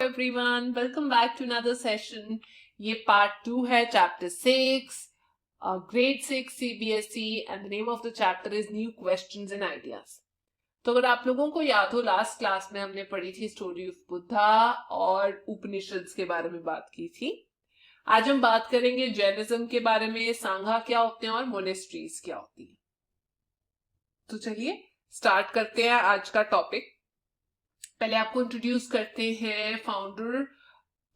everyone, welcome back to another session. ये part 2 है chapter 6, grade 6 CBSE and the name of the chapter is New Questions and Ideas. तो अगर आप लोगों को याद हो, लास्ट क्लास में हमने पढ़ी थी स्टोरी ऑफ बुद्धा और उपनिषद्स के बारे में बात की थी. आज हम बात करेंगे जैनिज्म के बारे में, सांघा क्या होते हैं और मोनेस्ट्रीज क्या होती हैं. तो चलिए स्टार्ट करते हैं आज का टॉपिक. पहले आपको इंट्रोड्यूस करते हैं. फाउंडर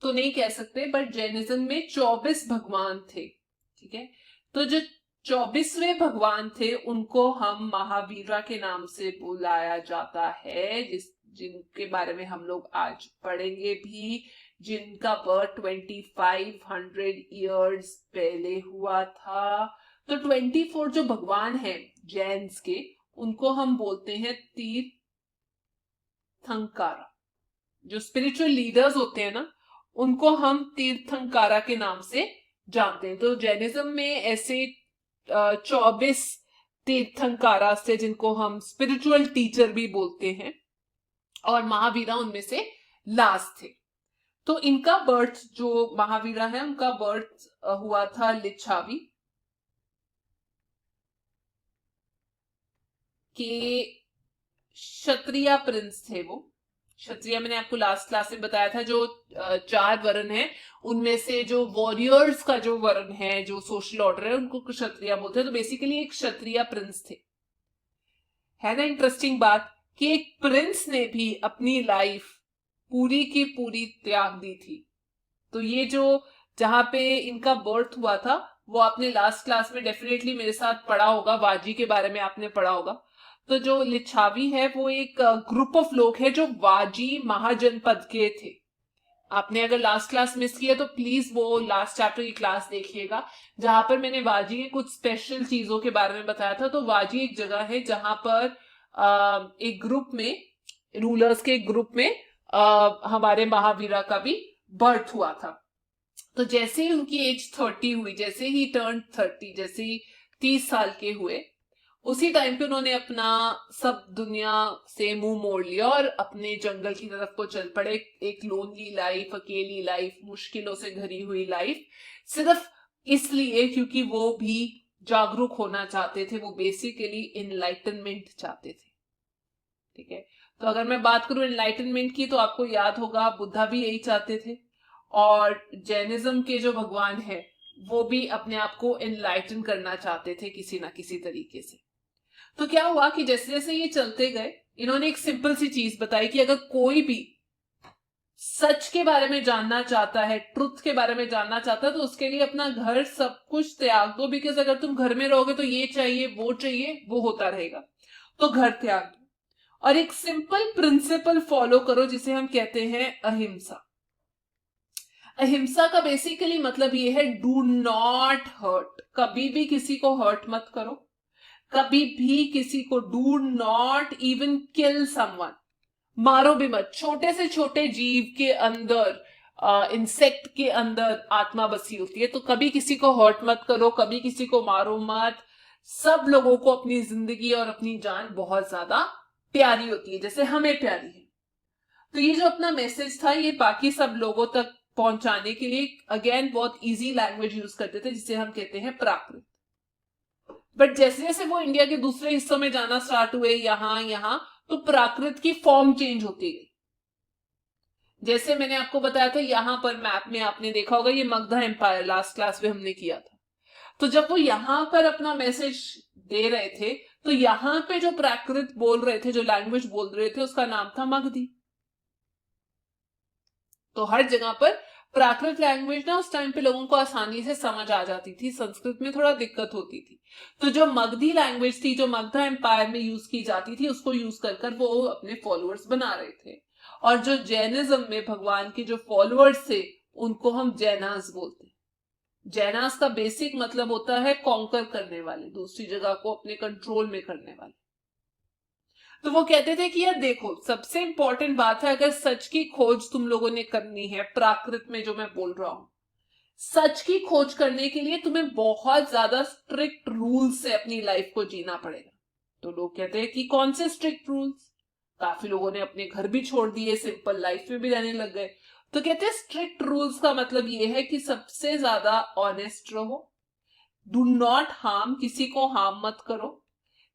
तो नहीं कह सकते, बट जैनिज्म में 24 भगवान थे. ठीक है, तो जो 24वें भगवान थे उनको हम महावीरा के नाम से बुलाया जाता है, जिनके बारे में हम लोग आज पढ़ेंगे भी, जिनका बर्थ 2500 ईयर्स पहले हुआ था. तो 24 जो भगवान हैं जैन्स के, उनको हम बोलते हैं तीर्थंकारा. जो स्पिरिचुअल लीडर्स होते हैं ना, उनको हम तीर्थंकारा के नाम से जानते हैं. तो जैनिज्म में ऐसे 24 तीर्थंकारा से, जिनको हम स्पिरिचुअल टीचर भी बोलते हैं, और महावीरा उनमें से लास्ट थे. तो इनका बर्थ, जो महावीरा है उनका बर्थ हुआ था लिच्छावी के. क्षत्रिय प्रिंस थे वो. क्षत्रिय मैंने आपको लास्ट क्लास में बताया था, जो 4 वर्ण है उनमें से जो वॉरियर्स का जो वर्ण है, जो सोशल ऑर्डर है, उनको क्षत्रिय बोलते हैं. तो बेसिकली एक क्षत्रिय प्रिंस थे. है ना इंटरेस्टिंग बात कि एक प्रिंस ने भी अपनी लाइफ पूरी की पूरी त्याग दी थी. तो ये जो जहां पे इनका बर्थ हुआ था, वो आपने लास्ट क्लास में डेफिनेटली मेरे साथ पढ़ा होगा. वाजी के बारे में आपने पढ़ा होगा. तो जो लिच्छावी है वो एक ग्रुप ऑफ लोग है जो वाजी महाजनपद के थे. आपने अगर लास्ट क्लास मिस किया तो प्लीज वो लास्ट चैप्टर की क्लास देखिएगा, जहां पर मैंने वाजी के कुछ स्पेशल चीजों के बारे में बताया था. तो वाजी एक जगह है जहां पर एक ग्रुप में, रूलर्स के ग्रुप में हमारे महावीरा का भी बर्थ हुआ था. तो जैसे ही उनकी एज 30 हुई, जैसे ही टर्न 30, जैसे ही 30 साल के हुए, उसी टाइम पे उन्होंने अपना सब दुनिया से मुंह मोड़ लिया और अपने जंगल की तरफ को चल पड़े. एक लोनली लाइफ, अकेली लाइफ, मुश्किलों से घरी हुई लाइफ, सिर्फ इसलिए क्योंकि वो भी जागरूक होना चाहते थे. वो बेसिकली इनलाइटनमेंट चाहते थे. ठीक है, तो अगर मैं बात करूं इनलाइटनमेंट की, तो आपको याद होगा बुद्धा भी यही चाहते थे, और जैनिज्म के जो भगवान है वो भी अपने आप को इनलाइटन करना चाहते थे किसी ना किसी तरीके से. तो क्या हुआ कि जैसे जैसे ये चलते गए, इन्होंने एक सिंपल सी चीज बताई कि अगर कोई भी सच के बारे में जानना चाहता है, ट्रुथ के बारे में जानना चाहता है, तो उसके लिए अपना घर सब कुछ त्याग दो. बिकॉज अगर तुम घर में रहोगे तो ये चाहिए, वो होता रहेगा. तो घर त्याग दो और एक सिंपल प्रिंसिपल फॉलो करो, जिसे हम कहते हैं अहिंसा. अहिंसा का बेसिकली मतलब ये है, डू नॉट हर्ट. कभी भी किसी को हर्ट मत करो. कभी भी किसी को, do not even kill someone. मारो भी मत. छोटे से छोटे जीव के अंदर, इंसेक्ट के अंदर आत्मा बसी होती है. तो कभी किसी को हर्ट मत करो, कभी किसी को मारो मत. सब लोगों को अपनी जिंदगी और अपनी जान बहुत ज्यादा प्यारी होती है, जैसे हमें प्यारी है. तो ये जो अपना मैसेज था, ये बाकी सब लोगों तक पहुंचाने के लिए अगेन बहुत इजी लैंग्वेज यूज करते थे, जिसे हम कहते हैं प्राकृत. बट जैसे जैसे वो इंडिया के दूसरे हिस्सों में जाना स्टार्ट हुए, यहां तो प्राकृत की फॉर्म चेंज होती गई. जैसे मैंने आपको बताया था, यहां पर मैप में आपने देखा होगा ये मगधा एम्पायर, लास्ट क्लास में हमने किया था. तो जब वो यहां पर अपना मैसेज दे रहे थे, तो यहां पे जो प्राकृत बोल रहे थे, जो लैंग्वेज बोल रहे थे, उसका नाम था मगधी. तो हर जगह पर प्राकृत लैंग्वेज ना उस टाइम पे लोगों को आसानी से समझ आ जाती थी. संस्कृत में थोड़ा दिक्कत होती थी. तो जो मगधी लैंग्वेज थी, जो मगधा एम्पायर में यूज की जाती थी, उसको यूज कर वो अपने फॉलोअर्स बना रहे थे. और जो जैनिज्म में भगवान के जो फॉलोअर्स थे, उनको हम जैनास बोलते हैं. जैनास का बेसिक मतलब होता है कॉन्कर करने वाले, दूसरी जगह को अपने कंट्रोल में करने वाले. तो वो कहते थे कि यार देखो, सबसे इंपॉर्टेंट बात है, अगर सच की खोज तुम लोगों ने करनी है, प्राकृत में जो मैं बोल रहा हूं, सच की खोज करने के लिए तुम्हें बहुत ज्यादा स्ट्रिक्ट रूल्स से अपनी लाइफ को जीना पड़ेगा. तो लोग कहते हैं कि कौन से स्ट्रिक्ट रूल्स. काफी लोगों ने अपने घर भी छोड़ दिए, सिंपल लाइफ में भी रहने लग गए. तो कहते हैं स्ट्रिक्ट रूल्स का मतलब ये है कि सबसे ज्यादा ऑनेस्ट रहो, डू नॉट हार्म, किसी को हार्म मत करो,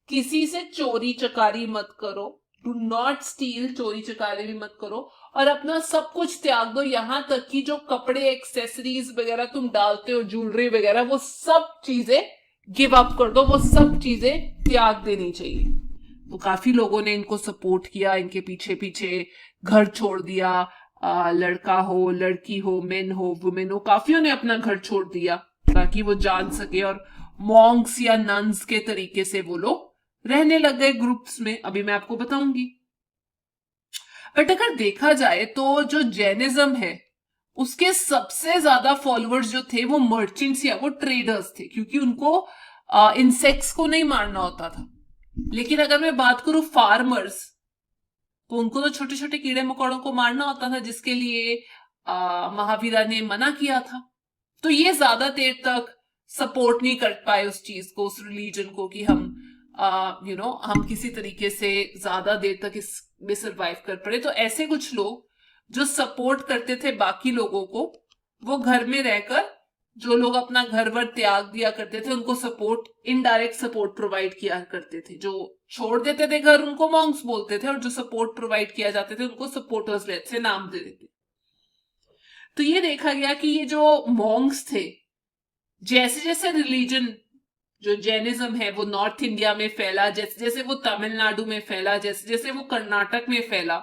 किसी से चोरी चकारी मत करो, डू नॉट स्टील, चोरी चकारी भी मत करो, और अपना सब कुछ त्याग दो, यहां तक कि जो कपड़े एक्सेसरीज वगैरह तुम डालते हो, ज्वेलरी वगैरह, वो सब चीजें गिव अप कर दो, वो सब चीजें त्याग देनी चाहिए। तो काफी लोगों ने इनको सपोर्ट किया, इनके पीछे पीछे घर छोड़ दिया, लड़का हो, लड़की हो, मेन हो, वुमेन हो, काफियों ने अपना घर छोड़ दिया ताकि वो जान सके, और मॉन्क्स या नन्स के तरीके से वो लोग रहने लग गए ग्रुप्स में। अभी मैं आपको बताऊंगी। बट अगर देखा जाए तो जो जैनिज्म है उसके सबसे ज्यादा फॉलोअर्स जो थे वो मर्चेंट्स या वो ट्रेडर्स थे, क्योंकि उनको इंसेक्ट्स को नहीं मारना होता था। लेकिन अगर मैं बात करूं फार्मर्स, तो उनको तो छोटे छोटे कीड़े मकोड़ों को मारना होता था, जिसके लिए महावीरा ने मना किया था। तो ये ज्यादा देर तक सपोर्ट नहीं कर पाए उस चीज को, उस रिलीजन को, कि हम हम किसी तरीके से ज्यादा देर तक इसमें सरवाइव कर पड़े। तो ऐसे कुछ लोग जो सपोर्ट करते थे बाकी लोगों को, वो घर में रहकर, जो लोग अपना घर वर त्याग दिया करते थे उनको सपोर्ट, इनडायरेक्ट सपोर्ट प्रोवाइड किया करते थे। जो छोड़ देते थे घर उनको मॉन्क्स बोलते थे, और जो सपोर्ट प्रोवाइड किया जाते थे उनको सपोर्टर्स से नाम दे देते। तो ये देखा गया कि ये जो मॉन्क्स थे, जैसे जैसे रिलीजन जो जैनिज्म है वो नॉर्थ इंडिया में फैला, जैसे जैसे वो तमिलनाडु में फैला, जैसे जैसे वो कर्नाटक में फैला,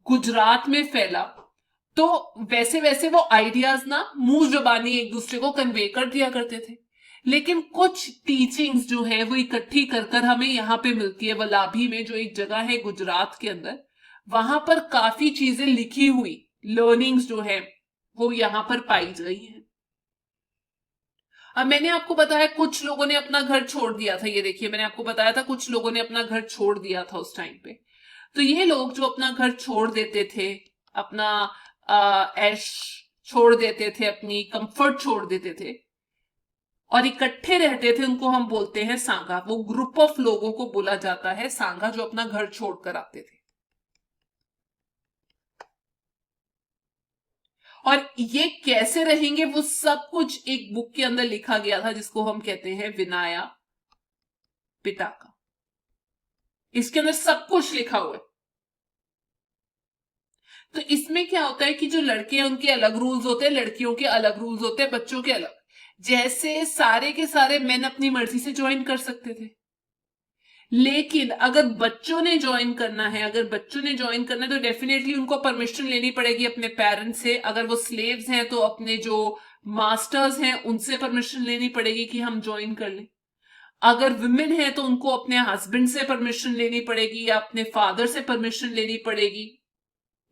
गुजरात में फैला, तो वैसे वैसे वो आइडियाज ना मुंह जबानी एक दूसरे को कन्वे कर दिया करते थे। लेकिन कुछ टीचिंग्स जो है वो इकट्ठी कर कर हमें यहाँ पे मिलती है। वलाभी में जो एक जगह है गुजरात के अंदर, वहां पर काफी चीजें लिखी हुई, लर्निंग्स जो है वो यहाँ पर पाई गई है। अब मैंने आपको बताया कुछ लोगों ने अपना घर छोड़ दिया था, ये देखिए मैंने आपको बताया था कुछ लोगों ने अपना घर छोड़ दिया था उस टाइम पे। तो ये लोग जो अपना घर छोड़ देते थे, अपना ऐश छोड़ देते थे, अपनी कंफर्ट छोड़ देते थे और इकट्ठे रहते थे, उनको हम बोलते हैं सांगा। वो ग्रुप ऑफ लोगों को बोला जाता है सांगा, जो अपना घर छोड़कर आते थे। और ये कैसे रहेंगे वो सब कुछ एक बुक के अंदर लिखा गया था, जिसको हम कहते हैं विनाया पिटाका। इसके अंदर सब कुछ लिखा हुआ है। तो इसमें क्या होता है कि जो लड़के हैं उनके अलग रूल्स होते हैं, लड़कियों के अलग रूल्स होते हैं, बच्चों के अलग। जैसे सारे के सारे मेन अपनी मर्जी से ज्वाइन कर सकते थे, लेकिन अगर बच्चों ने ज्वाइन करना है, तो डेफिनेटली उनको परमिशन लेनी पड़ेगी अपने पेरेंट्स से। अगर वो स्लेव्स हैं तो अपने जो मास्टर्स हैं उनसे परमिशन लेनी पड़ेगी कि हम ज्वाइन कर लें। अगर वुमेन है तो उनको अपने हस्बैंड से परमिशन लेनी पड़ेगी या अपने फादर से परमिशन लेनी पड़ेगी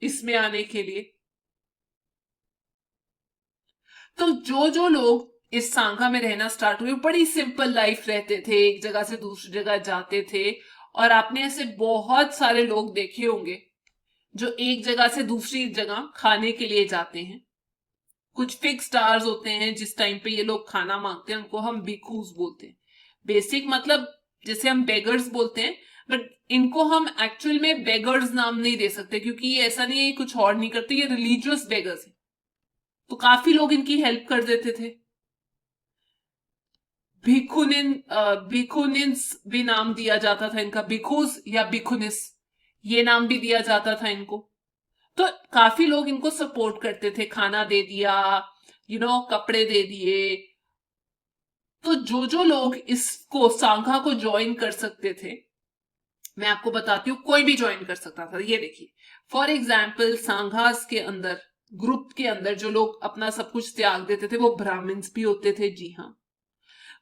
इसमें आने के लिए। तो जो जो लोग इस सांगा में रहना स्टार्ट हुए, बड़ी सिंपल लाइफ रहते थे, एक जगह से दूसरी जगह जाते थे। और आपने ऐसे बहुत सारे लोग देखे होंगे जो एक जगह से दूसरी जगह खाने के लिए जाते हैं। कुछ फिक्स आवर्स होते हैं जिस टाइम पे ये लोग खाना मांगते हैं, उनको हम भिखूस बोलते हैं। बेसिक मतलब जैसे हम बेगर्स बोलते हैं, बट इनको हम एक्चुअल में बेगर्स नाम नहीं दे सकते, क्योंकि ये ऐसा नहीं है, कुछ और नहीं करते, ये रिलीजियस बेगर्स है। तो काफी लोग इनकी हेल्प कर देते थे। भिखुनिन्स भी नाम दिया जाता था इनका, भिखुस या भिखुनिस, ये नाम भी दिया जाता था इनको। तो काफी लोग इनको सपोर्ट करते थे, खाना दे दिया, कपड़े दे दिए। तो जो जो लोग इसको सांघा को ज्वाइन कर सकते थे, मैं आपको बताती हूँ, कोई भी ज्वाइन कर सकता था। ये देखिए, फॉर एग्जाम्पल सांघास के अंदर, ग्रुप के अंदर जो लोग अपना सब कुछ त्याग देते थे वो ब्राह्मण्स भी होते थे, जी हाँ।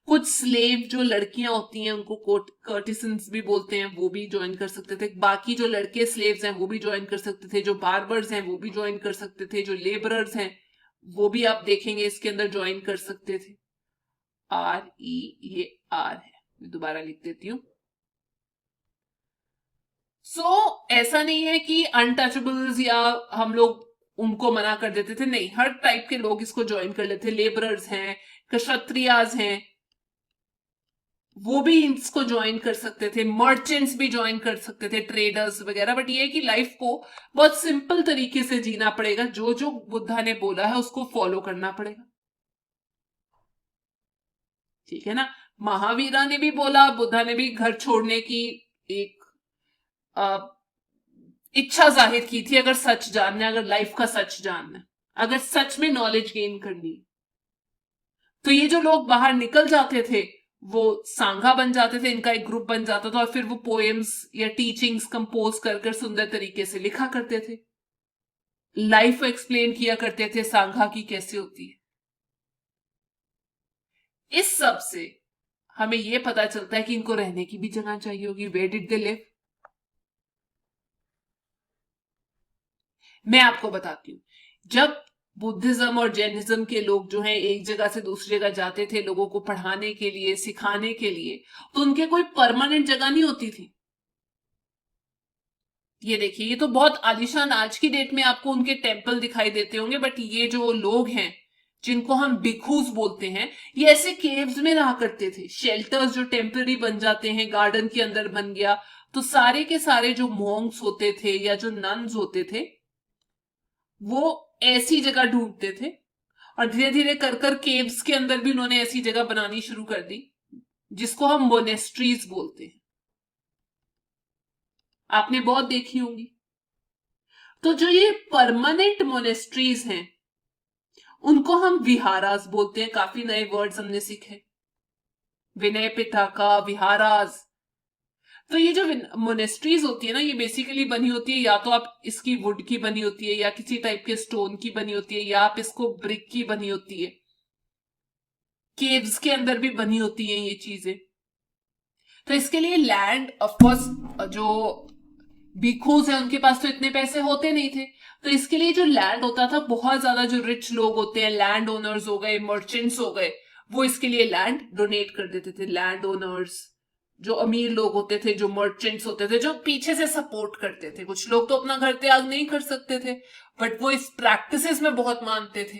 कुछ स्लेव जो लड़कियां होती हैं उनको कर्टिसन्स भी बोलते हैं, वो भी ज्वाइन कर सकते थे। बाकी जो लड़के स्लेव्स हैं वो भी ज्वाइन कर सकते थे, जो बार्बर्स हैं वो भी ज्वाइन कर सकते थे, जो लेबरर्स हैं वो भी आप देखेंगे इसके अंदर ज्वाइन कर सकते थे। ये आर है, मैं दोबारा लिख देती हूँ। ऐसा नहीं है कि अनटचेबल्स या हम लोग उनको मना कर देते थे, नहीं, हर टाइप के लोग इसको ज्वाइन कर लेते थे। लेबरर्स हैं, क्षत्रियाज हैं, वो भी इसको ज्वाइन कर सकते थे, मर्चेंट्स भी ज्वाइन कर सकते थे, ट्रेडर्स वगैरह। बट ये है कि लाइफ को बहुत सिंपल तरीके से जीना पड़ेगा, जो जो बुद्धा ने बोला है उसको फॉलो करना पड़ेगा, ठीक है ना। महावीरा ने भी बोला, बुद्धा ने भी घर छोड़ने की एक इच्छा जाहिर की थी, अगर सच जानना है, अगर लाइफ का सच जानना है, अगर सच में नॉलेज गेन करनी है। तो ये जो लोग बाहर निकल जाते थे वो सांघा बन जाते थे, इनका एक ग्रुप बन जाता था, और फिर वो पोएम्स या टीचिंग्स कंपोज कर कर सुंदर तरीके से लिखा करते थे, लाइफ एक्सप्लेन किया करते थे सांघा की कैसे होती है। इस सब से हमें यह पता चलता है कि इनको रहने की भी जगह चाहिए होगी। Where did they live? मैं आपको बताती हूं, जब बुद्धिज्म और जैनिज्म के लोग जो हैं एक जगह से दूसरी जगह जाते थे लोगों को पढ़ाने के लिए, सिखाने के लिए, तो उनके कोई परमानेंट जगह नहीं होती थी। ये देखिए, ये तो बहुत आलीशान आज की डेट में आपको उनके टेम्पल दिखाई देते होंगे, बट ये जो लोग हैं जिनको हम भिखुस बोलते हैं, ये ऐसे केव्स में रहा करते थे, शेल्टर्स जो टेम्पररी बन जाते हैं, गार्डन के अंदर बन गया, तो सारे के सारे जो मॉन्क्स होते थे या जो नन्स होते थे वो ऐसी जगह ढूंढते थे, और धीरे धीरे कर कर केव्स के अंदर भी उन्होंने ऐसी जगह बनानी शुरू कर दी जिसको हम मोनेस्ट्रीज बोलते हैं। आपने बहुत देखी होंगी। तो जो ये परमानेंट मोनेस्ट्रीज हैं उनको हम विहारास बोलते हैं। काफी नए वर्ड्स हमने सीखे, विनय पिटका, विहारास। तो ये जो मोनेस्ट्रीज होती है ना, ये बेसिकली बनी होती है, या तो आप इसकी वुड की बनी होती है, या किसी टाइप के स्टोन की बनी होती है, या आप इसको ब्रिक की बनी होती है। केव्स के अंदर भी बनी होती है ये चीजें। तो इसके लिए लैंड, ऑफकोर्स जो भिखुस है उनके पास तो इतने पैसे होते नहीं थे, तो इसके लिए जो लैंड होता था, बहुत ज्यादा जो रिच लोग होते हैं, लैंड ओनर्स हो गए, मर्चेंट्स हो गए, वो इसके लिए लैंड डोनेट कर देते थे। लैंड ओनर्स, जो अमीर लोग होते थे, जो मर्चेंट्स होते थे, जो पीछे से सपोर्ट करते थे। कुछ लोग तो अपना घर त्याग नहीं कर सकते थे, बट वो इस प्रैक्टिसेस में बहुत मानते थे,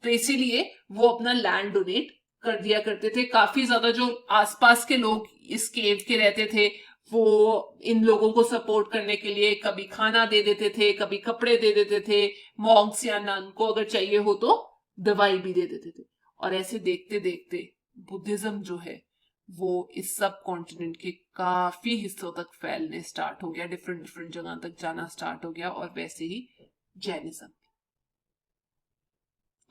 तो इसीलिए वो अपना लैंड डोनेट कर दिया करते थे। काफी ज्यादा जो आसपास के लोग इस केव के रहते थे, वो इन लोगों को सपोर्ट करने के लिए कभी खाना दे देते थे, कभी कपड़े दे देते थे, मॉन्क्स या नन को अगर चाहिए हो तो दवाई भी दे देते थे। और ऐसे देखते देखते बुद्धिज्म जो है वो इस सब कॉन्टिनेंट के काफी हिस्सों तक फैलने स्टार्ट हो गया, डिफरेंट डिफरेंट जगह तक जाना स्टार्ट हो गया, और वैसे ही जैनिज्म।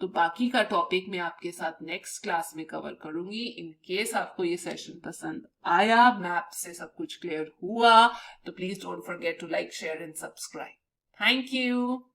तो बाकी का टॉपिक मैं आपके साथ नेक्स्ट क्लास में कवर करूंगी। इन केस आपको ये सेशन पसंद आया, मैप से सब कुछ क्लियर हुआ, तो please don't forget to like, share and subscribe. Thank you.